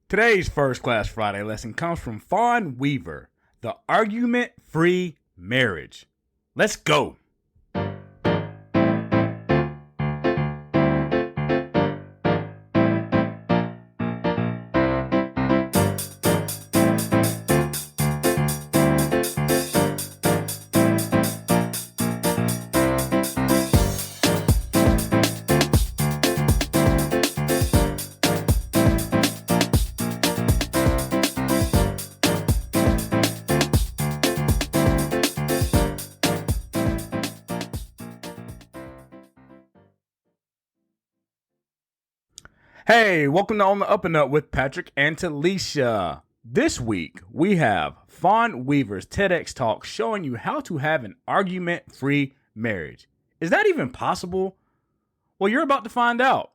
Today's First Class Friday lesson comes from Fawn Weaver, the argument-free marriage. Let's go. Hey, welcome to On the Up and Up with Patrick and Talisha. This week, we have Fawn Weaver's TEDx talk showing you how to have an argument-free marriage. Is that even possible? Well, you're about to find out.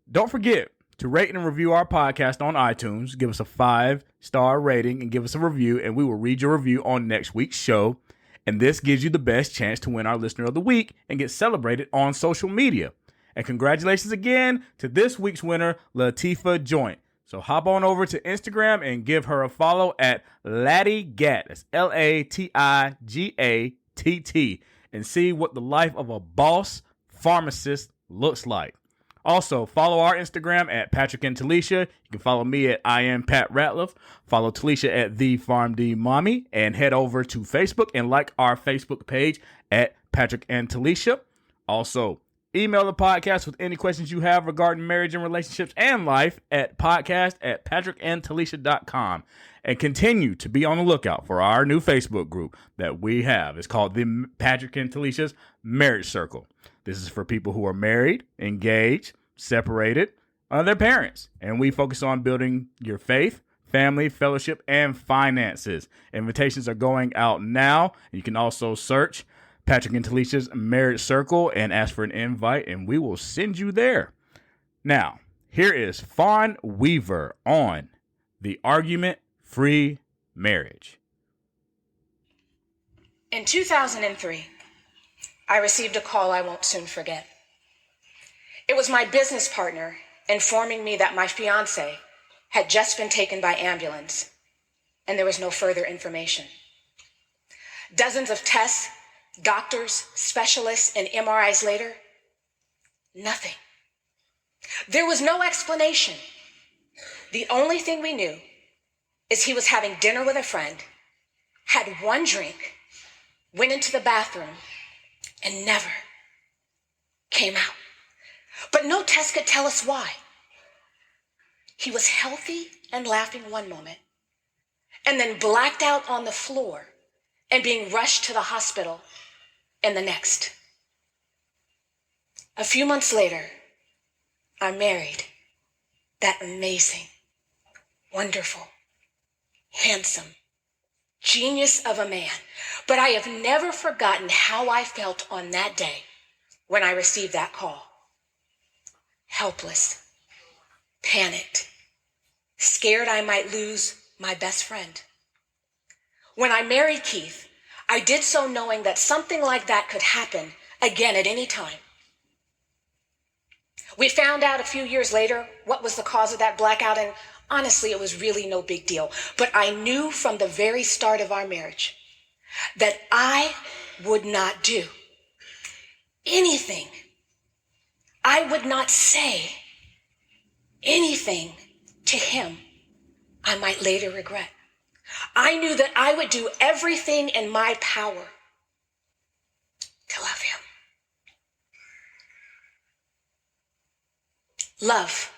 Don't forget to rate and review our podcast on iTunes. Give us a 5-star rating and give us a review, and we will read your review on next week's show. And this gives you the best chance to win our Listener of the Week and get celebrated on social media. And congratulations again to this week's winner, Latifah Joint. So hop on over to Instagram and give her a follow at LattiGatt. That's LATIGATT. And see what the life of a boss pharmacist looks like. Also, follow our Instagram at Patrick and Talisha. You can follow me at I am Pat Ratliff. Follow Talisha at The Farm D Mommy. And head over to Facebook and like our Facebook page at Patrick and Talisha. Also, email the podcast with any questions you have regarding marriage and relationships and life at podcast@patrickandtalisha.com. And continue to be on the lookout for our new Facebook group that we have. It's called the Patrick and Talisha's Marriage Circle. This is for people who are married, engaged, separated, their parents. And we focus on building your faith, family, fellowship, and finances. Invitations are going out now. You can also search Patrick and Talisha's Marriage Circle and ask for an invite, and we will send you there. Now, here is Fawn Weaver on the argument-free marriage. In 2003, I received a call I won't soon forget. It was my business partner informing me that my fiance had just been taken by ambulance, and there was no further information. Dozens of tests, doctors, specialists, and MRIs later, nothing. There was no explanation. The only thing we knew is he was having dinner with a friend, had one drink, went into the bathroom, and never came out. But no test could tell us why. He was healthy and laughing one moment, and then blacked out on the floor and being rushed to the hospital in the next. A few months later, I married that amazing, wonderful, handsome, genius of a man. But I have never forgotten how I felt on that day when I received that call. Helpless, panicked, scared I might lose my best friend. When I married Keith, I did so knowing that something like that could happen again at any time. We found out a few years later what was the cause of that blackout, and honestly, it was really no big deal. But I knew from the very start of our marriage that I would not do anything. I would not say anything to him I might later regret. I knew that I would do everything in my power to love him. Love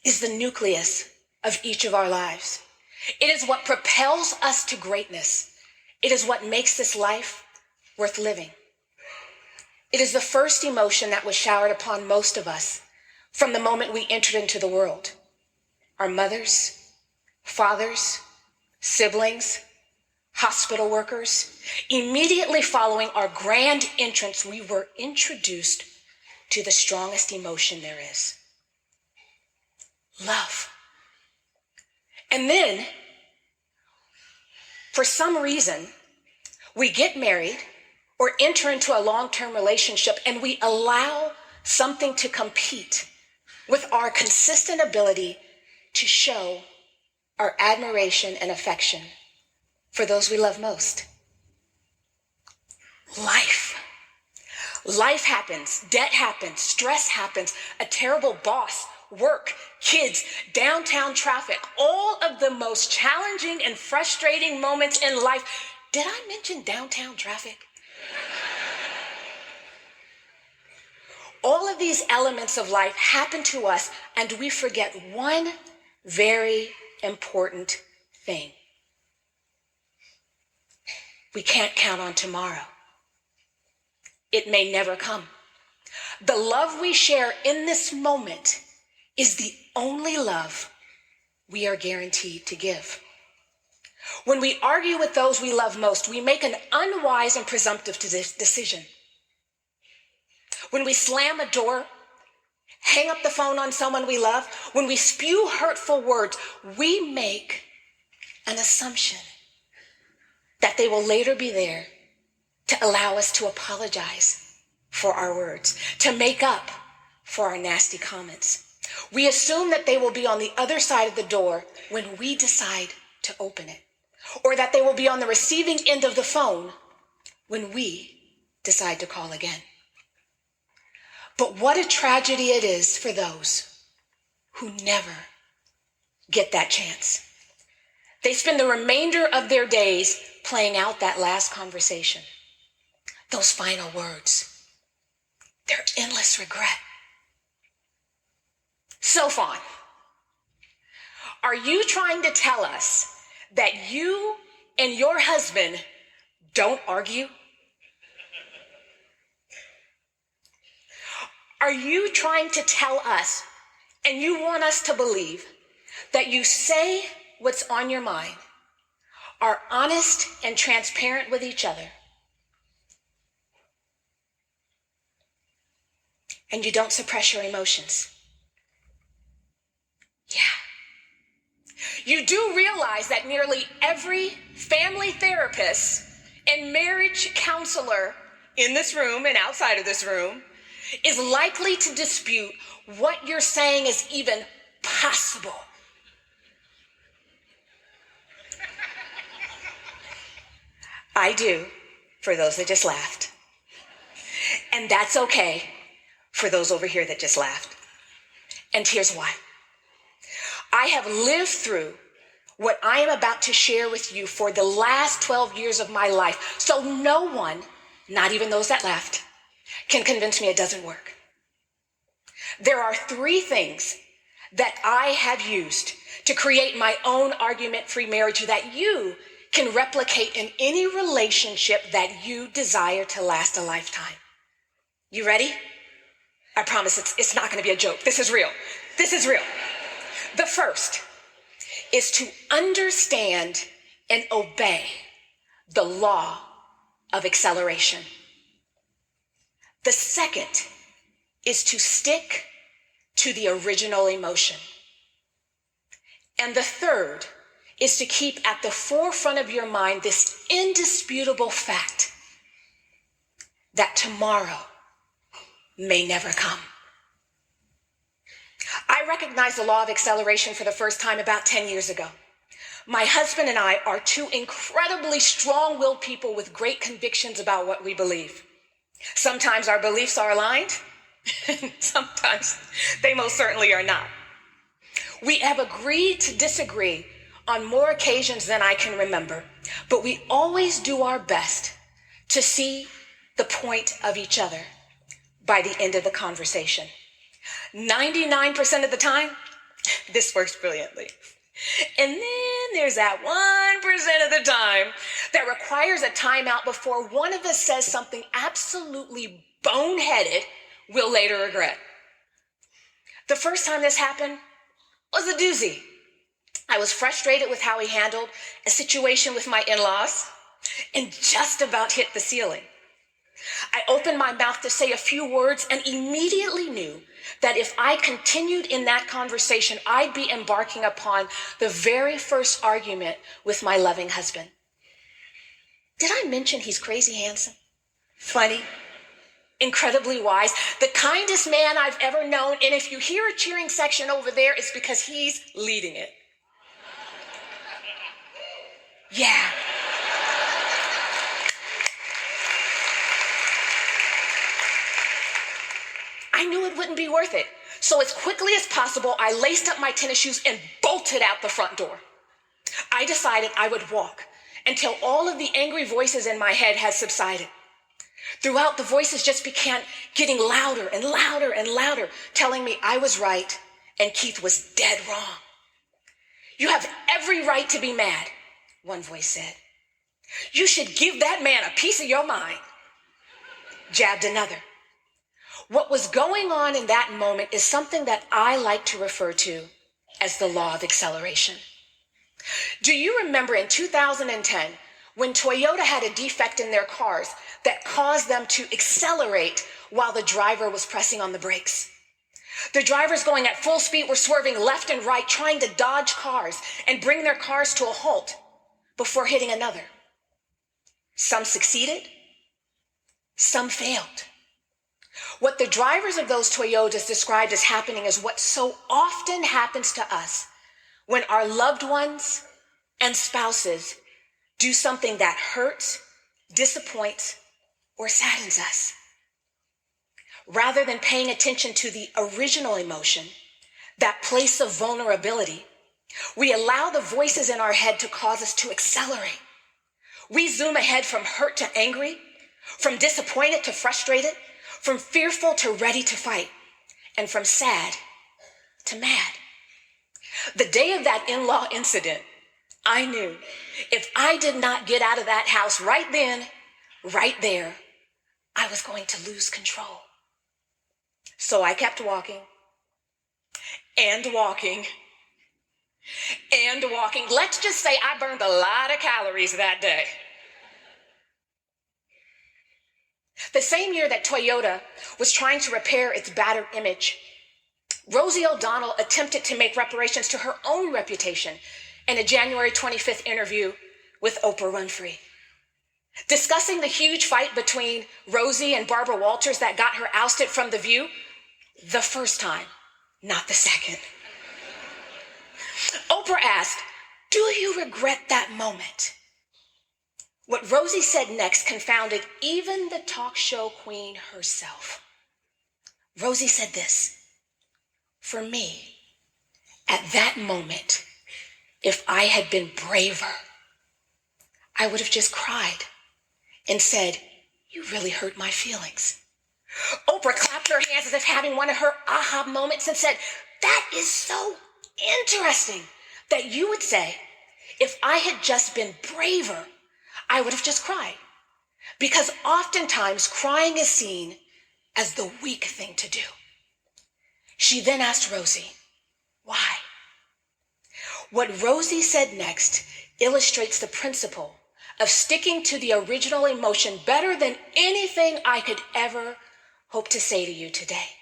is the nucleus of each of our lives. It is what propels us to greatness. It is what makes this life worth living. It is the first emotion that was showered upon most of us from the moment we entered into the world. Our mothers, fathers, siblings, hospital workers. Immediately following our grand entrance, we were introduced to the strongest emotion there is: love. And then, for some reason, we get married or enter into a long-term relationship and we allow something to compete with our consistent ability to show our admiration and affection for those we love most. Life. Life happens, debt happens, stress happens, a terrible boss, work, kids, downtown traffic, all of the most challenging and frustrating moments in life. Did I mention downtown traffic? All of these elements of life happen to us, and we forget one very important thing. We can't count on tomorrow. It may never come. The love we share in this moment is the only love we are guaranteed to give. When we argue with those we love most, we make an unwise and presumptive decision. When we slam a door, hang up the phone on someone we love, when we spew hurtful words, we make an assumption that they will later be there to allow us to apologize for our words, to make up for our nasty comments. We assume that they will be on the other side of the door when we decide to open it, or that they will be on the receiving end of the phone when we decide to call again. But what a tragedy it is for those who never get that chance. They spend the remainder of their days playing out that last conversation, those final words, their endless regret. So, Fawn, are you trying to tell us that you and your husband don't argue? Are you trying to tell us, and you want us to believe, that you say what's on your mind, are honest and transparent with each other, and you don't suppress your emotions? Yeah. You do realize that nearly every family therapist and marriage counselor in this room and outside of this room is likely to dispute what you're saying is even possible. I do, for those that just laughed. And that's okay for those over here that just laughed. And here's why. I have lived through what I am about to share with you for the last 12 years of my life. So no one, not even those that laughed, can convince me it doesn't work. There are 3 things that I have used to create my own argument-free marriage that you can replicate in any relationship that you desire to last a lifetime. You ready? I promise it's not going to be a joke. This is real. This is real. The first is to understand and obey the law of acceleration. The second is to stick to the original emotion. And the third is to keep at the forefront of your mind this indisputable fact that tomorrow may never come. I recognized the law of acceleration for the first time about 10 years ago. My husband and I are 2 incredibly strong-willed people with great convictions about what we believe. Sometimes our beliefs are aligned, and sometimes they most certainly are not. We have agreed to disagree on more occasions than I can remember, but we always do our best to see the point of each other by the end of the conversation. 99% of the time, this works brilliantly. And then there's that 1% of the time that requires a timeout before one of us says something absolutely boneheaded we'll later regret. The first time this happened was a doozy. I was frustrated with how he handled a situation with my in-laws and just about hit the ceiling. I opened my mouth to say a few words and immediately knew that if I continued in that conversation, I'd be embarking upon the very first argument with my loving husband. Did I mention he's crazy handsome, funny, incredibly wise, the kindest man I've ever known. And if you hear a cheering section over there, it's because he's leading it. Yeah. I knew it wouldn't be worth it. So as quickly as possible, I laced up my tennis shoes and bolted out the front door. I decided I would walk until all of the angry voices in my head had subsided. Throughout, the voices just began getting louder and louder and louder, telling me I was right and Keith was dead wrong. You have every right to be mad, one voice said. You should give that man a piece of your mind, jabbed another. What was going on in that moment is something that I like to refer to as the law of acceleration. Do you remember in 2010 when Toyota had a defect in their cars that caused them to accelerate while the driver was pressing on the brakes? The drivers going at full speed were swerving left and right, trying to dodge cars and bring their cars to a halt before hitting another. Some succeeded, some failed. What the drivers of those Toyotas described as happening is what so often happens to us when our loved ones and spouses do something that hurts, disappoints, or saddens us. Rather than paying attention to the original emotion, that place of vulnerability, we allow the voices in our head to cause us to accelerate. We zoom ahead from hurt to angry, from disappointed to frustrated, from fearful to ready to fight, and from sad to mad. The day of that in-law incident, I knew if I did not get out of that house right then, right there, I was going to lose control. So I kept walking and walking and walking. Let's just say I burned a lot of calories that day. The same year that Toyota was trying to repair its battered image, Rosie O'Donnell attempted to make reparations to her own reputation in a January 25th interview with Oprah Winfrey. Discussing the huge fight between Rosie and Barbara Walters that got her ousted from The View, the first time, not the second. Oprah asked, "Do you regret that moment?" What Rosie said next confounded even the talk show queen herself. Rosie said this, "For me, at that moment, if I had been braver, I would have just cried and said, 'You really hurt my feelings.'" Oprah clapped her hands as if having one of her aha moments and said, "That is so interesting that you would say, if I had just been braver, I would have just cried." Because oftentimes crying is seen as the weak thing to do. She then asked Rosie, why? What Rosie said next illustrates the principle of sticking to the original emotion better than anything I could ever hope to say to you today.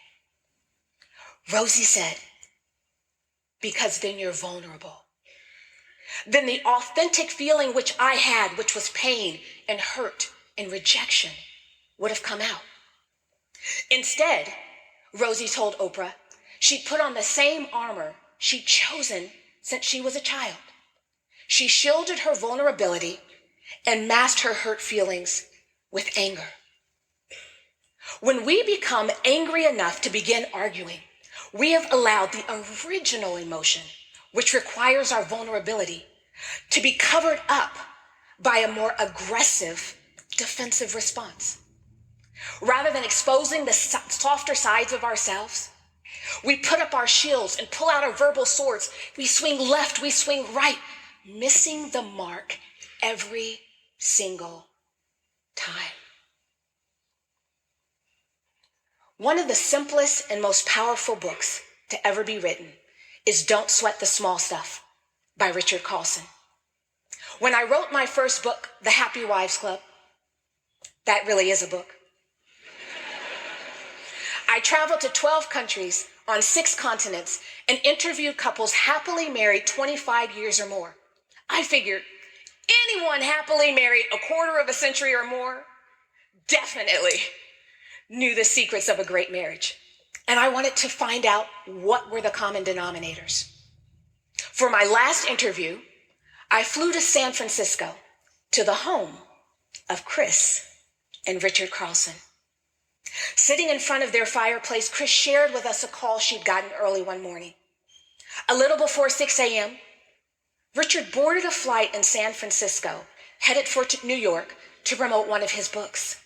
Rosie said, "Because then you're vulnerable. Then the authentic feeling which I had, which was pain and hurt and rejection, would have come out." Instead, Rosie told Oprah, she'd put on the same armor she'd chosen since she was a child. She shielded her vulnerability and masked her hurt feelings with anger. When we become angry enough to begin arguing, we have allowed the original emotion, which requires our vulnerability, to be covered up by a more aggressive, defensive response. Rather than exposing the softer sides of ourselves, we put up our shields and pull out our verbal swords. We swing left, we swing right, missing the mark every single time. One of the simplest and most powerful books to ever be written is Don't Sweat the Small Stuff by Richard Carlson. When I wrote my first book, The Happy Wives Club, that really is a book, I traveled to 12 countries on 6 continents and interviewed couples happily married 25 years or more. I figured anyone happily married a quarter of a century or more, definitely knew the secrets of a great marriage, and I wanted to find out what were the common denominators. For my last interview, I flew to San Francisco, to the home of Chris and Richard Carlson. Sitting in front of their fireplace, Chris shared with us a call she'd gotten early one morning. A little before 6 a.m., Richard boarded a flight in San Francisco, headed for New York to promote one of his books.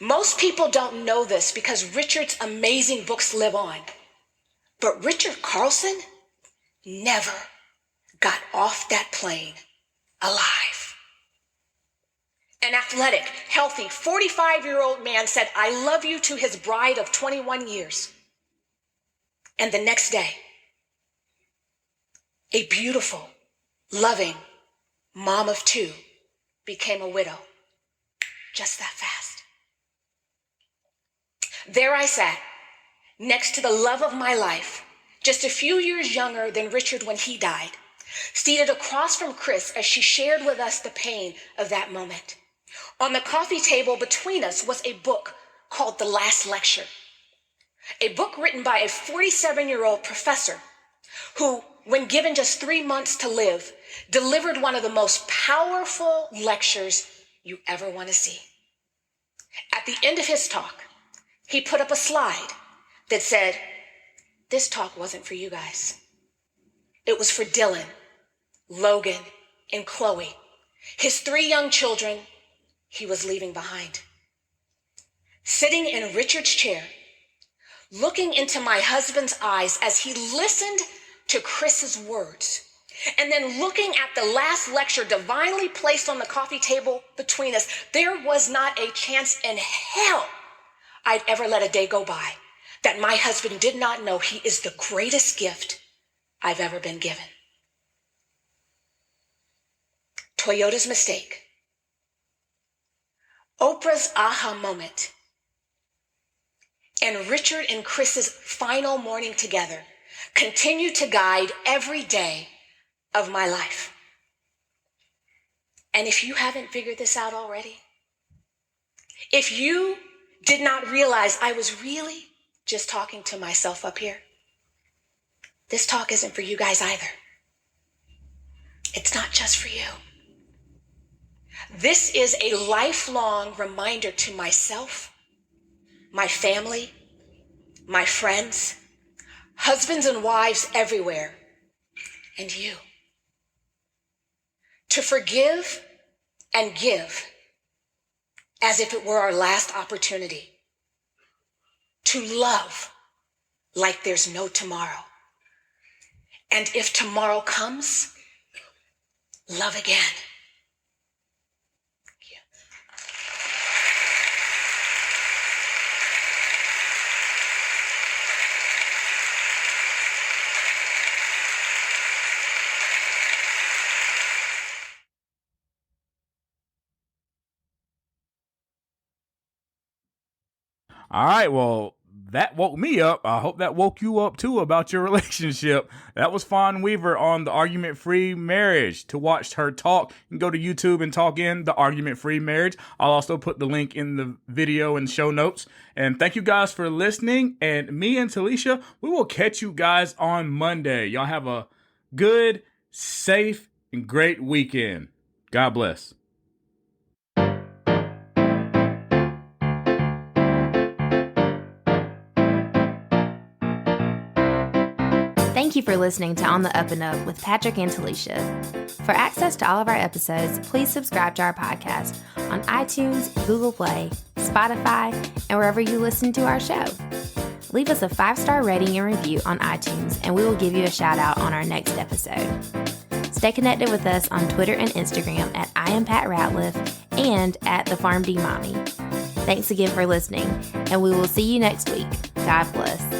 Most people don't know this because Richard's amazing books live on. But Richard Carlson never got off that plane alive. An athletic, healthy, 45-year-old man said, "I love you" to his bride of 21 years. And the next day, a beautiful, loving mom of two became a widow. Just that fast. There I sat, next to the love of my life, just a few years younger than Richard when he died, seated across from Chris as she shared with us the pain of that moment. On the coffee table between us was a book called The Last Lecture, a book written by a 47-year-old professor who, when given just 3 months to live, delivered one of the most powerful lectures you ever want to see. At the end of his talk, he put up a slide that said, "This talk wasn't for you guys. It was for Dylan, Logan, and Chloe, his 3 young children he was leaving behind." Sitting in Richard's chair, looking into my husband's eyes as he listened to Chris's words, and then looking at the last lecture divinely placed on the coffee table between us, there was not a chance in hell I'd ever let a day go by that my husband did not know he is the greatest gift I've ever been given. Toyota's mistake, Oprah's aha moment, and Richard and Chris's final morning together continue to guide every day of my life. And if you haven't figured this out already, if you did not realize I was really just talking to myself up here, this talk isn't for you guys either. It's not just for you. This is a lifelong reminder to myself, my family, my friends, husbands and wives everywhere, and you, to forgive and give as if it were our last opportunity, to love like there's no tomorrow, and if tomorrow comes, love again. All right, well, that woke me up. I hope that woke you up too about your relationship. That was Fawn Weaver on The Argument Free Marriage. To watch her talk, you can go to YouTube and talk in The Argument Free Marriage. I'll also put the link in the video and show notes. And thank you guys for listening. And me and Talisha, we will catch you guys on Monday. Y'all have a good, safe, and great weekend. God bless. Thank you for listening to On the Up and Up with Patrick and Talisha. For access to all of our episodes, please subscribe to our podcast on iTunes, Google Play, Spotify, and wherever you listen to our show. Leave us a 5-star rating and review on iTunes, and we will give you a shout out on our next episode. Stay connected with us on Twitter and Instagram at I am Pat Ratliff and at the PharmD Mommy. Thanks again for listening, and we will see you next week. God bless.